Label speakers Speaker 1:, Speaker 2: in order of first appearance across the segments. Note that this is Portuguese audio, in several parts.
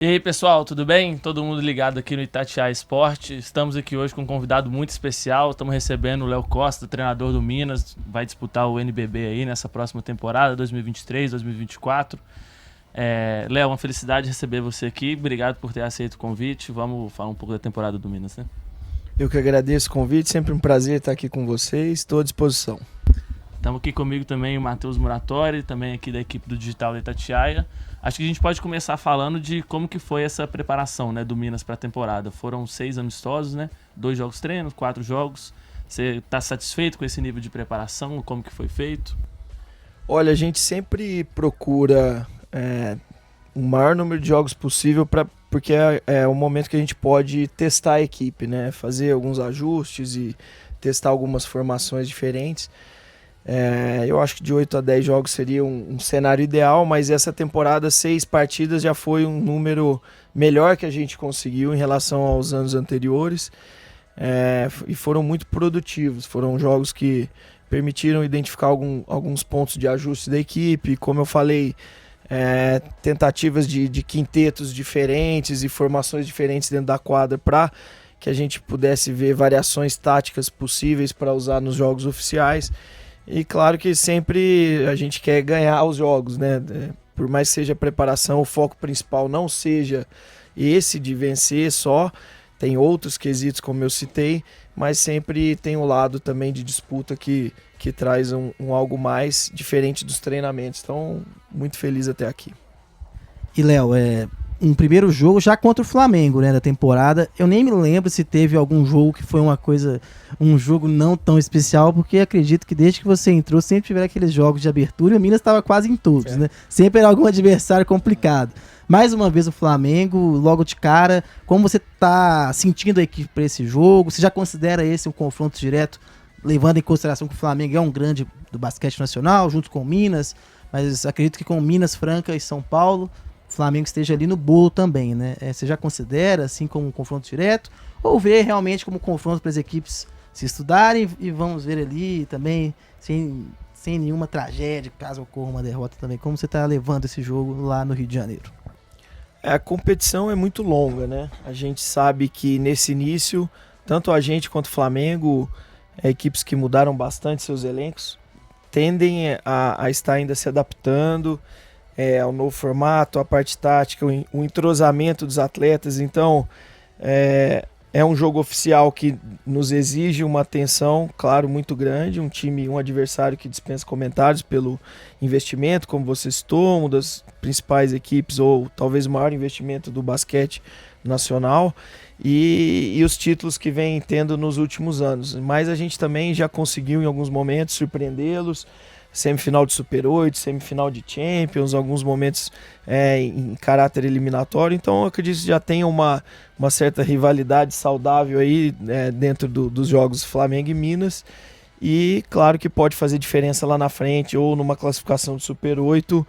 Speaker 1: E aí, pessoal, tudo bem? Todo mundo ligado aqui no Itatiaia Esporte. Estamos aqui hoje com um convidado muito especial. Estamos recebendo o Léo Costa, treinador do Minas. Vai disputar o NBB aí nessa próxima temporada, 2023, 2024. Léo, uma felicidade receber você aqui. Obrigado por ter aceito o convite. Vamos falar um pouco da temporada do Minas, né?
Speaker 2: Eu que agradeço o convite, sempre um prazer estar aqui com vocês, estou à disposição.
Speaker 1: Estamos aqui comigo também o Matheus Muratori, também aqui da equipe do Digital da Itatiaia. Acho que a gente pode começar falando de como que foi essa preparação, né, do Minas para a temporada. Foram 6 amistosos, né? 2 jogos treinos, 4 jogos. Você está satisfeito com esse nível de preparação? Como que foi feito?
Speaker 2: Olha, a gente sempre procura o maior número de jogos possível porque é o momento que a gente pode testar a equipe, né? Fazer alguns ajustes e testar algumas formações diferentes. Eu acho que de 8 a 10 jogos seria um cenário ideal, mas essa temporada 6 partidas já foi um número melhor que a gente conseguiu em relação aos anos anteriores, e foram muito produtivos. Foram jogos que permitiram identificar alguns pontos de ajuste da equipe, como eu falei, tentativas de quintetos diferentes e formações diferentes dentro da quadra para que a gente pudesse ver variações táticas possíveis para usar nos jogos oficiais. E claro que sempre a gente quer ganhar os jogos, né? Por mais que seja a preparação, o foco principal não seja esse de vencer só. Tem outros quesitos, como eu citei, mas sempre tem um lado também de disputa que traz um algo mais diferente dos treinamentos. Então, muito feliz até aqui.
Speaker 3: E Léo, um primeiro jogo já contra o Flamengo, né, da temporada. Eu nem me lembro se teve algum jogo que foi um jogo não tão especial, porque acredito que desde que você entrou sempre tiveram aqueles jogos de abertura e o Minas estava quase em todos, né? Sempre era algum adversário complicado. Mais uma vez o Flamengo, logo de cara. Como você está sentindo a equipe para esse jogo? Você já considera esse um confronto direto, levando em consideração que o Flamengo é um grande do basquete nacional, junto com o Minas, mas acredito que com o Minas, Franca e São Paulo, o Flamengo esteja ali no bolo também, né? Você já considera assim como um confronto direto? Ou vê realmente como um confronto para as equipes se estudarem e vamos ver ali também sem nenhuma tragédia, caso ocorra uma derrota também? Como você está levando esse jogo lá no Rio de Janeiro?
Speaker 2: A competição é muito longa, né? A gente sabe que nesse início, tanto a gente quanto o Flamengo, equipes que mudaram bastante seus elencos, tendem a estar ainda se adaptando ao novo formato, a parte tática, o entrosamento dos atletas. Então, é um jogo oficial que nos exige uma atenção, claro, muito grande. Um adversário que dispensa comentários pelo investimento, como você citou, uma das principais equipes, ou talvez o maior investimento do basquete nacional, e os títulos que vem tendo nos últimos anos. Mas a gente também já conseguiu, em alguns momentos, surpreendê-los. Semifinal de Super 8, semifinal de Champions, alguns momentos em caráter eliminatório. Então eu acredito que já tem uma certa rivalidade saudável aí dentro dos jogos Flamengo e Minas. E claro que pode fazer diferença lá na frente ou numa classificação de Super 8,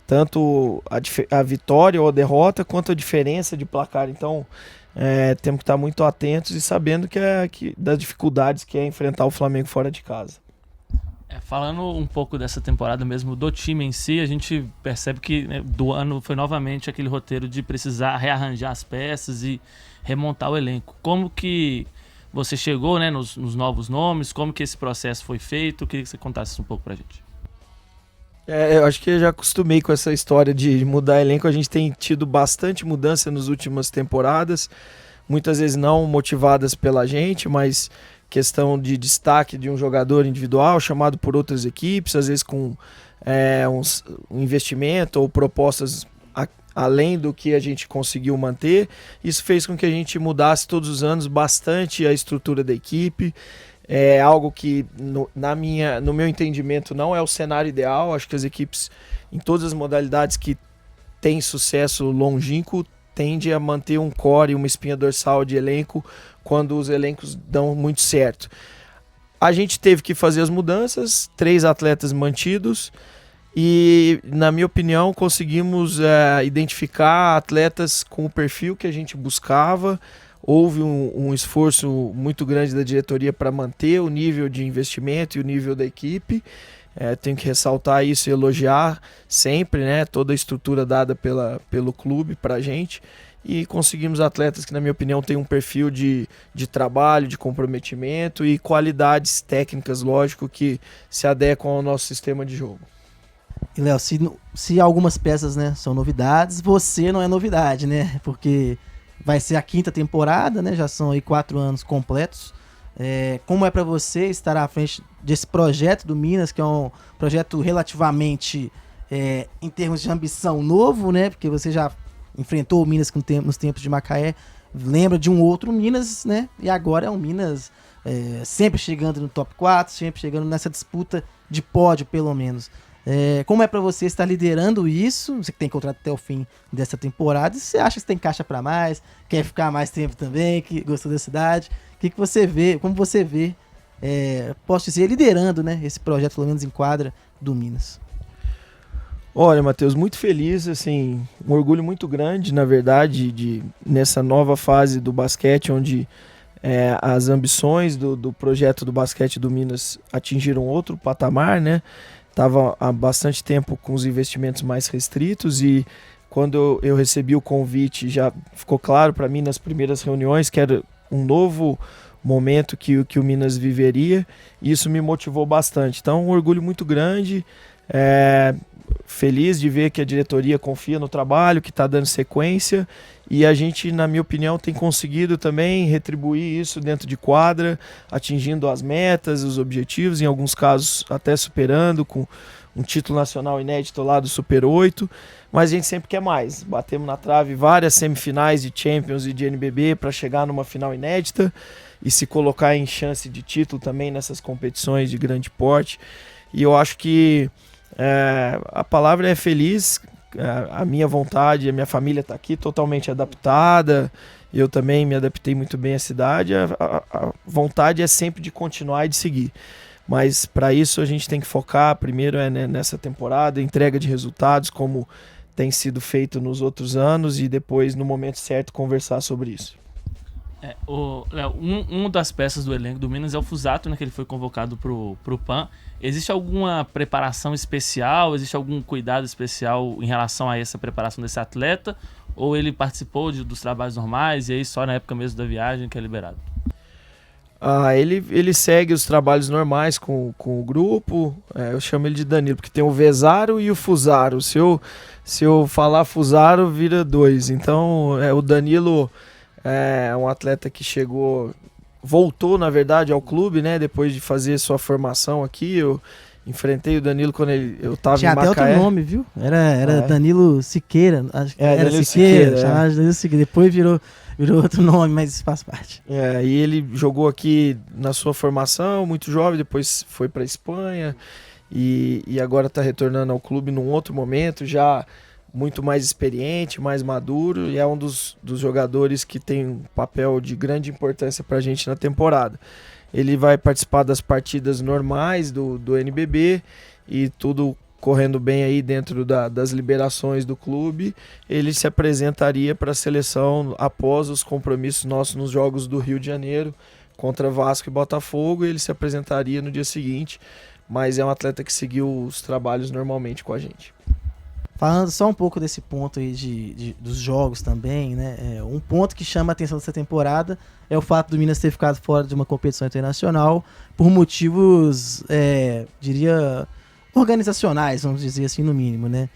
Speaker 2: tanto a vitória ou a derrota, quanto a diferença de placar. Então temos que estar muito atentos e sabendo das dificuldades que é enfrentar o Flamengo fora de casa.
Speaker 1: Falando um pouco dessa temporada mesmo do time em si, a gente percebe que, né, do ano foi novamente aquele roteiro de precisar rearranjar as peças e remontar o elenco. Como que você chegou, né, nos novos nomes? Como que esse processo foi feito? Eu queria que você contasse um pouco pra gente.
Speaker 2: Eu acho que eu já acostumei com essa história de mudar elenco. A gente tem tido bastante mudança nas últimas temporadas, muitas vezes não motivadas pela gente, mas questão de destaque de um jogador individual chamado por outras equipes, às vezes com um investimento ou propostas além do que a gente conseguiu manter. Isso fez com que a gente mudasse todos os anos bastante a estrutura da equipe. É algo que, no meu entendimento, não é o cenário ideal. Acho que as equipes, em todas as modalidades que têm sucesso longínquo, tende a manter um core, uma espinha dorsal de elenco quando os elencos dão muito certo. A gente teve que fazer as mudanças, 3 atletas mantidos e, na minha opinião, conseguimos identificar atletas com o perfil que a gente buscava. Houve um esforço muito grande da diretoria para manter o nível de investimento e o nível da equipe. Tenho que ressaltar isso e elogiar sempre, né, toda a estrutura dada pelo clube para a gente. E conseguimos atletas que, na minha opinião, têm um perfil de trabalho, de comprometimento e qualidades técnicas, lógico, que se adequam ao nosso sistema de jogo.
Speaker 3: E, Léo, se algumas peças, né, são novidades, você não é novidade, né? Porque vai ser a 5ª temporada, né? Já são aí 4 anos completos. Como é para você estar à frente desse projeto do Minas, que é um projeto relativamente, em termos de ambição, novo, né? Porque você já enfrentou o Minas nos tempos de Macaé, lembra de um outro Minas, né? E agora é um Minas sempre chegando no top 4, sempre chegando nessa disputa de pódio, pelo menos. Como é pra você estar liderando isso? Você que tem contrato até o fim dessa temporada, e você acha que você tem caixa pra mais, quer ficar mais tempo também, que gostou da cidade? O que você vê, como você vê, posso dizer, liderando, né, esse projeto, pelo menos em quadra, do Minas?
Speaker 2: Olha, Matheus, muito feliz, assim, um orgulho muito grande, na verdade, nessa nova fase do basquete, onde as ambições do projeto do basquete do Minas atingiram outro patamar, né? Estava há bastante tempo com os investimentos mais restritos e quando eu recebi o convite já ficou claro para mim nas primeiras reuniões que era um novo momento que o Minas viveria e isso me motivou bastante. Então, um orgulho muito grande, feliz de ver que a diretoria confia no trabalho, que está dando sequência e a gente, na minha opinião, tem conseguido também retribuir isso dentro de quadra, atingindo as metas, os objetivos, em alguns casos até superando, com um título nacional inédito lá do Super 8, mas a gente sempre quer mais. Batemos na trave várias semifinais de Champions e de NBB para chegar numa final inédita e se colocar em chance de título também nessas competições de grande porte. E eu acho que a palavra é feliz. A minha vontade, a minha família está aqui totalmente adaptada, eu também me adaptei muito bem à cidade, a vontade é sempre de continuar e de seguir, mas para isso a gente tem que focar primeiro nessa temporada, entrega de resultados como tem sido feito nos outros anos e depois no momento certo conversar sobre isso.
Speaker 1: Léo, uma das peças do elenco do Minas é o Fusato, né, que ele foi convocado pro PAN. Existe alguma preparação especial, existe algum cuidado especial em relação a essa preparação desse atleta? Ou ele participou dos trabalhos normais e aí só na época mesmo da viagem que é liberado?
Speaker 2: Ele segue os trabalhos normais com o grupo, eu chamo ele de Danilo, porque tem o Vezaro e o Fusaro. Se eu falar Fusaro, vira 2. Então, o Danilo é um atleta que voltou, na verdade, ao clube, né? Depois de fazer sua formação aqui. Eu enfrentei o Danilo quando eu estava em Macaé.
Speaker 3: Tinha até outro nome, viu? Era Danilo Siqueira. Acho que era
Speaker 2: Danilo
Speaker 3: Siqueira, chamava de Danilo Siqueira. Depois virou outro nome, mas isso faz parte.
Speaker 2: E ele jogou aqui na sua formação, muito jovem, depois foi para a Espanha e agora está retornando ao clube num outro momento, já muito mais experiente, mais maduro, e é um dos jogadores que tem um papel de grande importância para a gente na temporada. Ele vai participar das partidas normais do NBB e tudo correndo bem aí dentro das liberações do clube. Ele se apresentaria para a seleção após os compromissos nossos nos jogos do Rio de Janeiro contra Vasco e Botafogo, e ele se apresentaria no dia seguinte, mas é um atleta que seguiu os trabalhos normalmente com a gente.
Speaker 3: Falando só um pouco desse ponto aí dos jogos também, né? Um ponto que chama a atenção dessa temporada é o fato do Minas ter ficado fora de uma competição internacional por motivos, diria, organizacionais, vamos dizer assim, no mínimo, né?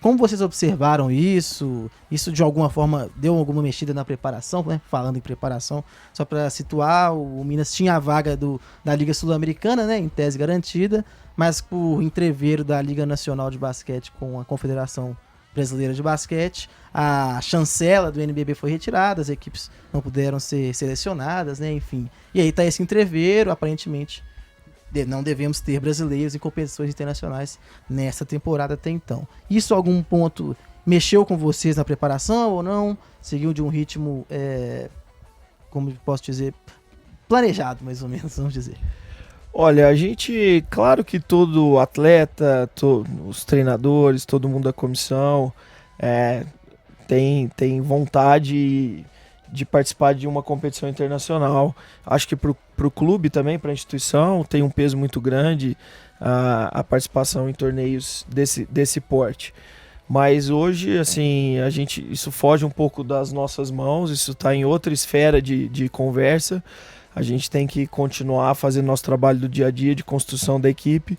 Speaker 3: Como vocês observaram isso? Isso de alguma forma deu alguma mexida na preparação, né? Falando em preparação, só para situar, o Minas tinha a vaga da Liga Sul-Americana, né? Em tese garantida, mas por entreveiro da Liga Nacional de Basquete com a Confederação Brasileira de Basquete, a chancela do NBB foi retirada, as equipes não puderam ser selecionadas, né? Enfim. E aí tá esse entreveiro, aparentemente não devemos ter brasileiros em competições internacionais nessa temporada até então. Isso algum ponto mexeu com vocês na preparação ou não? Seguiu de um ritmo, como posso dizer, planejado, mais ou menos, vamos dizer?
Speaker 2: Olha, a gente, claro que todo atleta, os treinadores, todo mundo da comissão tem vontade de participar de uma competição internacional. Acho que para o clube também, para a instituição, tem um peso muito grande a participação em torneios desse porte. Mas hoje, assim, isso foge um pouco das nossas mãos, isso está em outra esfera de conversa. A gente tem que continuar fazendo nosso trabalho do dia a dia de construção da equipe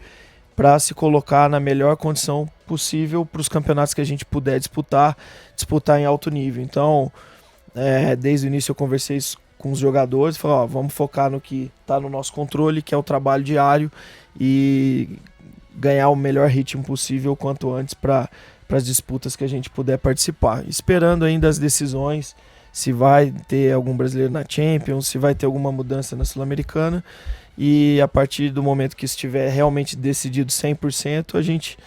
Speaker 2: para se colocar na melhor condição possível para os campeonatos que a gente puder disputar em alto nível. Então, desde o início eu conversei isso com os jogadores, falei, ó, vamos focar no que está no nosso controle, que é o trabalho diário, e ganhar o melhor ritmo possível quanto antes para as disputas que a gente puder participar. Esperando ainda as decisões, se vai ter algum brasileiro na Champions, se vai ter alguma mudança na Sul-Americana, e a partir do momento que estiver realmente decidido 100%, a gente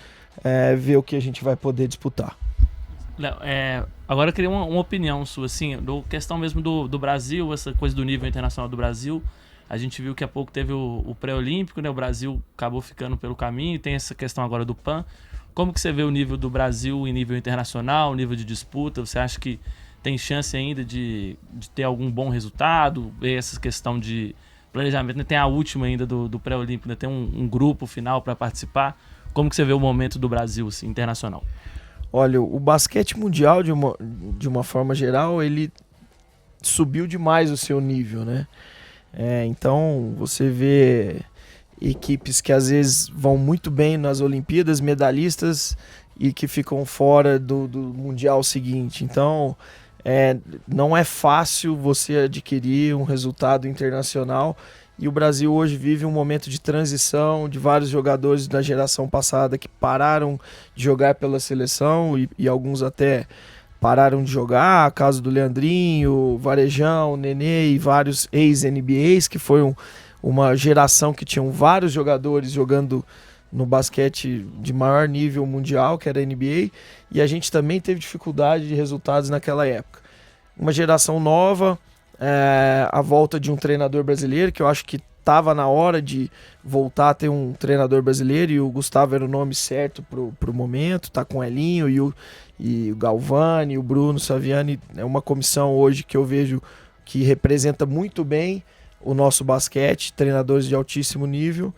Speaker 2: vê o que a gente vai poder disputar.
Speaker 1: Léo, agora eu queria uma opinião sua, assim, questão mesmo do Brasil, essa coisa do nível internacional do Brasil. A gente viu que há pouco teve o pré-olímpico, né? O Brasil acabou ficando pelo caminho, tem essa questão agora do PAN. Como que você vê o nível do Brasil em nível internacional, nível de disputa? Você acha que tem chance ainda de ter algum bom resultado? Essa questão de planejamento, né? Tem a última ainda do pré-olímpico, né? Tem um grupo final para participar. Como que você vê o momento do Brasil, assim, internacional?
Speaker 2: Olha, o basquete mundial, de uma forma geral, ele subiu demais o seu nível, né? Então, você vê equipes que às vezes vão muito bem nas Olimpíadas, medalhistas, e que ficam fora do Mundial seguinte. Então, não é fácil você adquirir um resultado internacional, e o Brasil hoje vive um momento de transição de vários jogadores da geração passada que pararam de jogar pela seleção, e alguns até pararam de jogar, caso do Leandrinho, Varejão, Nenê e vários ex-NBAs, que foi uma geração que tinham vários jogadores jogando no basquete de maior nível mundial, que era a NBA, e a gente também teve dificuldade de resultados naquela época. Uma geração nova, a volta de um treinador brasileiro, que eu acho que estava na hora de voltar a ter um treinador brasileiro, e o Gustavo era o nome certo pro momento, tá com o Elinho e o Galvani, o Bruno Saviani. É uma comissão hoje que eu vejo que representa muito bem o nosso basquete, treinadores de altíssimo nível,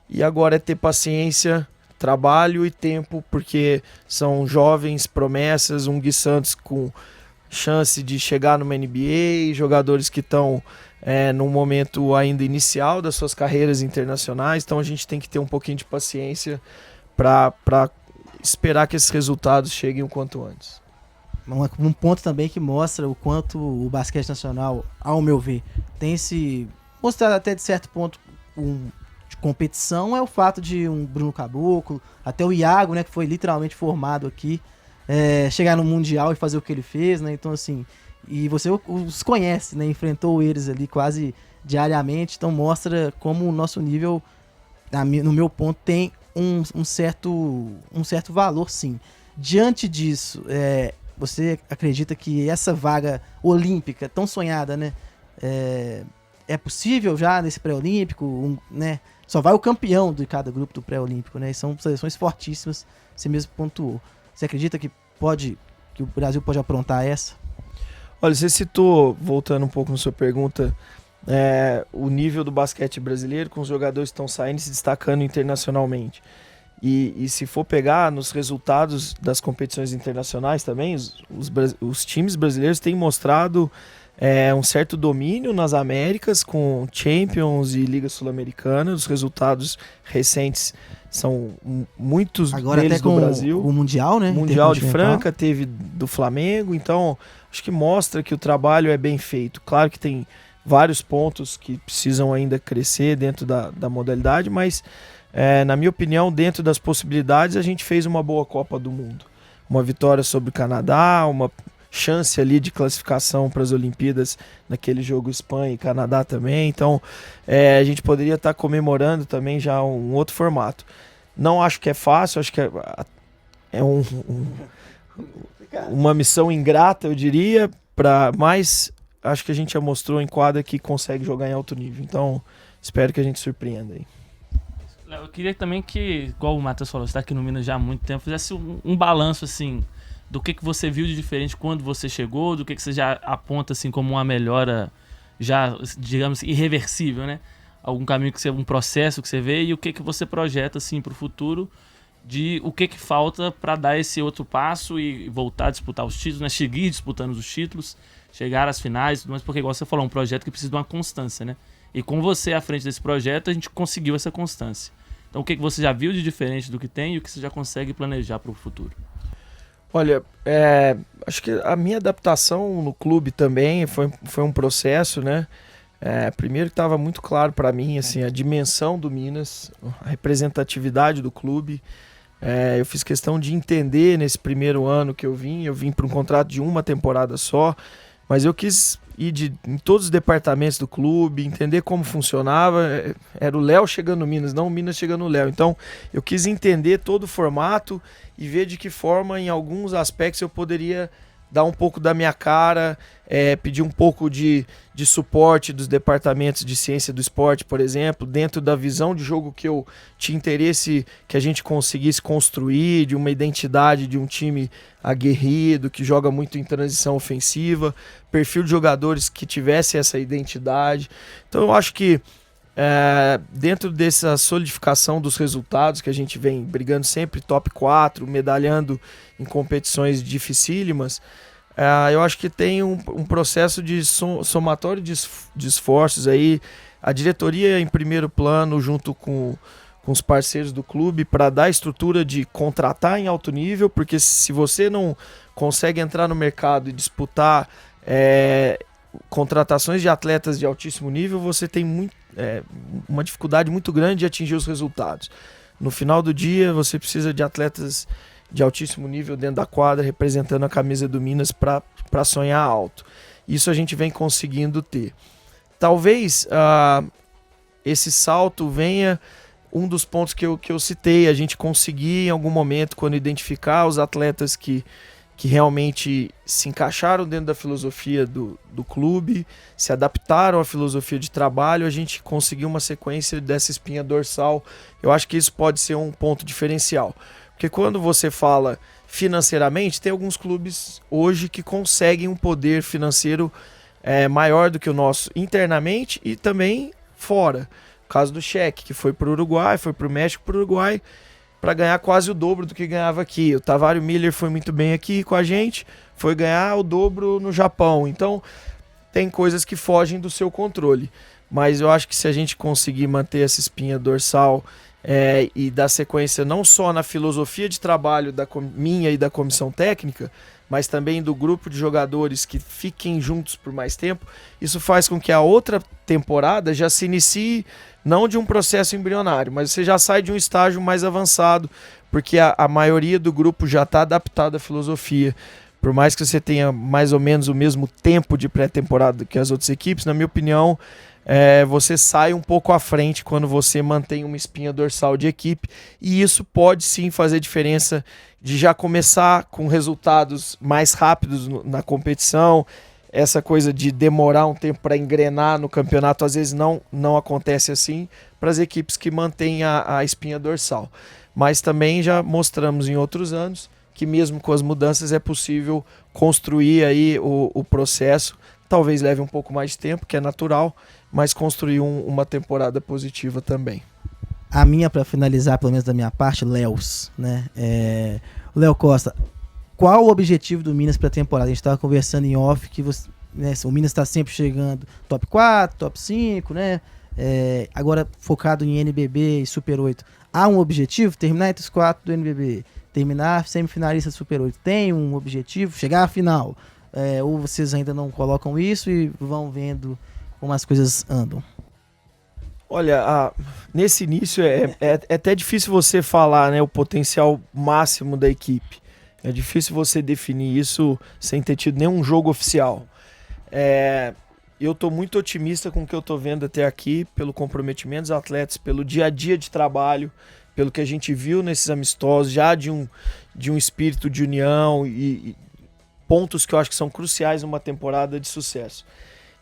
Speaker 2: e agora é ter paciência, trabalho e tempo, porque são jovens promessas, um Gui Santos com chance de chegar numa NBA, jogadores que estão num momento ainda inicial das suas carreiras internacionais, então a gente tem que ter um pouquinho de paciência para esperar que esses resultados cheguem o quanto antes.
Speaker 3: Um ponto também que mostra o quanto o basquete nacional, ao meu ver, tem se mostrado até de certo ponto de competição, é o fato de um Bruno Caboclo, até o Iago, né, que foi literalmente formado aqui, chegar no Mundial e fazer o que ele fez, né? Então, assim, e você os conhece, né? Enfrentou eles ali quase diariamente, então mostra como o nosso nível, no meu ponto, tem um certo valor, sim. Diante disso, você acredita que essa vaga olímpica tão sonhada, né? É possível já nesse pré-olímpico, né? Só vai o campeão de cada grupo do pré-olímpico, né? E são seleções fortíssimas, você mesmo pontuou. Você acredita que o Brasil pode aprontar essa?
Speaker 2: Olha, você citou, voltando um pouco na sua pergunta, o nível do basquete brasileiro, com os jogadores que estão saindo e se destacando internacionalmente. E se for pegar nos resultados das competições internacionais também, os times brasileiros têm mostrado um certo domínio nas Américas, com Champions e Liga Sul-Americana. Os resultados recentes são muitos
Speaker 3: agora
Speaker 2: deles
Speaker 3: até com
Speaker 2: do Brasil.
Speaker 3: O Mundial, né?
Speaker 2: O Mundial de Franca, teve do Flamengo. Então, acho que mostra que o trabalho é bem feito. Claro que tem vários pontos que precisam ainda crescer dentro da modalidade, mas, na minha opinião, dentro das possibilidades, a gente fez uma boa Copa do Mundo. Uma vitória sobre o Canadá, uma chance ali de classificação para as Olimpíadas naquele jogo Espanha e Canadá também. Então, a gente poderia estar comemorando também já um outro formato. Não acho que é fácil, acho que é uma missão ingrata, eu diria, mas acho que a gente já mostrou em quadra que consegue jogar em alto nível. Então, espero que a gente surpreenda aí.
Speaker 1: Eu queria também que, igual o Matheus falou, você está aqui no Minas já há muito tempo, fizesse um balanço assim do que você viu de diferente quando você chegou, do que você já aponta assim como uma melhora já, digamos, irreversível, né? algum caminho um processo que você vê e o que você projeta assim para o futuro, de o que falta para dar esse outro passo e voltar a disputar os títulos, né? Seguir disputando os títulos, chegar às finais, mas porque igual você falou, é um projeto que precisa de uma constância, né? E com você à frente desse projeto, a gente conseguiu essa constância. Então o que você já viu de diferente do que tem e o que você já consegue planejar para o futuro?
Speaker 2: Olha, acho que a minha adaptação no clube também foi um processo, né? Primeiro que estava muito claro para mim assim, a dimensão do Minas, a representatividade do clube. Eu fiz questão de entender nesse primeiro ano que eu vim para um contrato de uma temporada só, mas eu quis ir em todos os departamentos do clube, entender como funcionava. Era o Léo chegando no Minas, não o Minas chegando no Léo. Então eu quis entender todo o formato e ver de que forma, em alguns aspectos, eu poderia dar um pouco da minha cara, pedir um pouco de suporte dos departamentos de ciência do esporte, por exemplo, dentro da visão de jogo que eu tinha interesse que a gente conseguisse construir, de uma identidade de um time aguerrido, que joga muito em transição ofensiva, perfil de jogadores que tivesse essa identidade. Então eu acho que dentro dessa solidificação dos resultados que a gente vem brigando sempre top 4, medalhando em competições dificílimas, eu acho que tem um processo de somatório de esforços aí, a diretoria em primeiro plano junto com os parceiros do clube para dar estrutura de contratar em alto nível, porque se você não consegue entrar no mercado e disputar contratações de atletas de altíssimo nível, você tem uma dificuldade muito grande de atingir os resultados. No final do dia, você precisa de atletas de altíssimo nível dentro da quadra, representando a camisa do Minas para sonhar alto. Isso a gente vem conseguindo ter. Talvez esse salto venha um dos pontos que eu citei, a gente conseguir em algum momento, quando identificar os atletas que realmente se encaixaram dentro da filosofia do clube, se adaptaram à filosofia de trabalho, a gente conseguiu uma sequência dessa espinha dorsal. Eu acho que isso pode ser um ponto diferencial. Porque quando você fala financeiramente, tem alguns clubes hoje que conseguem um poder financeiro maior do que o nosso internamente e também fora. O caso do Cheque, que foi para o Uruguai, foi para o México, para o Uruguai, para ganhar quase o dobro do que ganhava aqui. O Tavario Miller foi muito bem aqui com a gente, foi ganhar o dobro no Japão. Então, tem coisas que fogem do seu controle. Mas eu acho que se a gente conseguir manter essa espinha dorsal e dar sequência não só na filosofia de trabalho minha e da comissão técnica, mas também do grupo de jogadores que fiquem juntos por mais tempo, isso faz com que a outra temporada já se inicie não de um processo embrionário, mas você já sai de um estágio mais avançado, porque a maioria do grupo já está adaptado à filosofia. Por mais que você tenha mais ou menos o mesmo tempo de pré-temporada que as outras equipes, na minha opinião, você sai um pouco à frente quando você mantém uma espinha dorsal de equipe, e isso pode sim fazer diferença de já começar com resultados mais rápidos na competição. Essa coisa de demorar um tempo para engrenar no campeonato, às vezes não acontece assim para as equipes que mantêm a espinha dorsal. Mas também já mostramos em outros anos que mesmo com as mudanças é possível construir aí o processo. Talvez leve um pouco mais de tempo, que é natural, mas construir uma temporada positiva também.
Speaker 3: A minha, para finalizar, pelo menos da minha parte, Léos, né? Léo Costa, qual o objetivo do Minas para a temporada? A gente estava conversando em off que o Minas está sempre chegando top 4, top 5, né? Agora focado em NBB e Super 8. Há um objetivo? Terminar entre os 4 do NBB, terminar semifinalista do Super 8. Tem um objetivo? Chegar à final? Ou vocês ainda não colocam isso e vão vendo como as coisas andam?
Speaker 2: Olha, nesse início é até difícil você falar, né, o potencial máximo da equipe. É difícil você definir isso sem ter tido nenhum jogo oficial. Eu estou muito otimista com o que eu estou vendo até aqui, pelo comprometimento dos atletas, pelo dia a dia de trabalho, pelo que a gente viu nesses amistosos, já de um espírito de união e pontos que eu acho que são cruciais numa temporada de sucesso.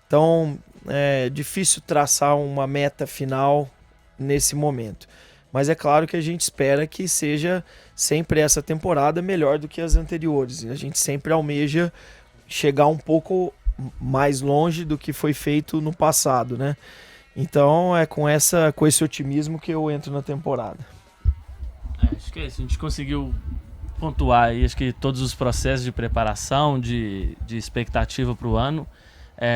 Speaker 2: Então, é difícil traçar uma meta final nesse momento. Mas é claro que a gente espera que seja sempre essa temporada melhor do que as anteriores. A gente sempre almeja chegar um pouco mais longe do que foi feito no passado, né? Então é com esse otimismo que eu entro na temporada.
Speaker 1: Acho que é isso, a gente conseguiu pontuar aí, acho que todos os processos de preparação, de expectativa para o ano.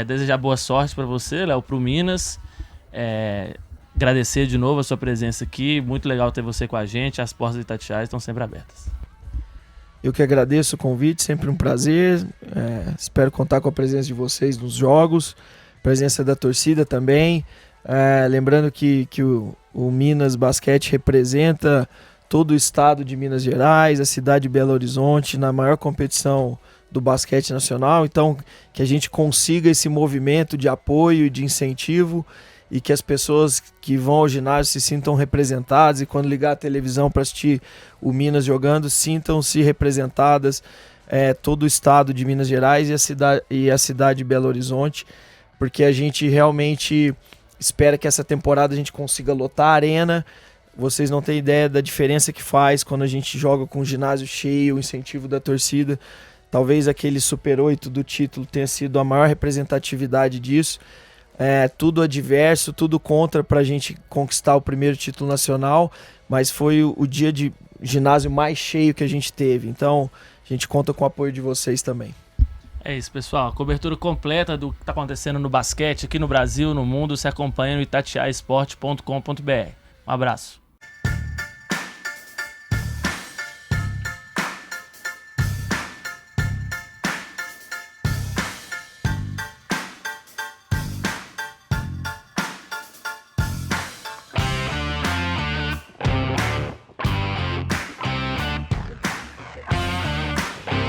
Speaker 1: Desejar boa sorte para você, Léo, para o Minas. Agradecer de novo a sua presença aqui, muito legal ter você com a gente, as portas de Itatiaia estão sempre abertas.
Speaker 2: Eu que agradeço o convite, sempre um prazer, espero contar com a presença de vocês nos jogos, presença da torcida também, lembrando que o Minas Basquete representa todo o estado de Minas Gerais, a cidade de Belo Horizonte, na maior competição do basquete nacional, então que a gente consiga esse movimento de apoio e de incentivo e que as pessoas que vão ao ginásio se sintam representadas e quando ligar a televisão para assistir o Minas jogando, sintam-se representadas, todo o estado de Minas Gerais e a cidade de Belo Horizonte, porque a gente realmente espera que essa temporada a gente consiga lotar a arena. Vocês não têm ideia da diferença que faz quando a gente joga com o ginásio cheio, o incentivo da torcida. Talvez aquele Super 8 do título tenha sido a maior representatividade disso. Tudo adverso, tudo contra para a gente conquistar o primeiro título nacional, mas foi o dia de ginásio mais cheio que a gente teve. Então, a gente conta com o apoio de vocês também.
Speaker 1: É isso, pessoal. A cobertura completa do que está acontecendo no basquete aqui no Brasil, no mundo, se acompanha no itatiaesporte.com.br. Um abraço.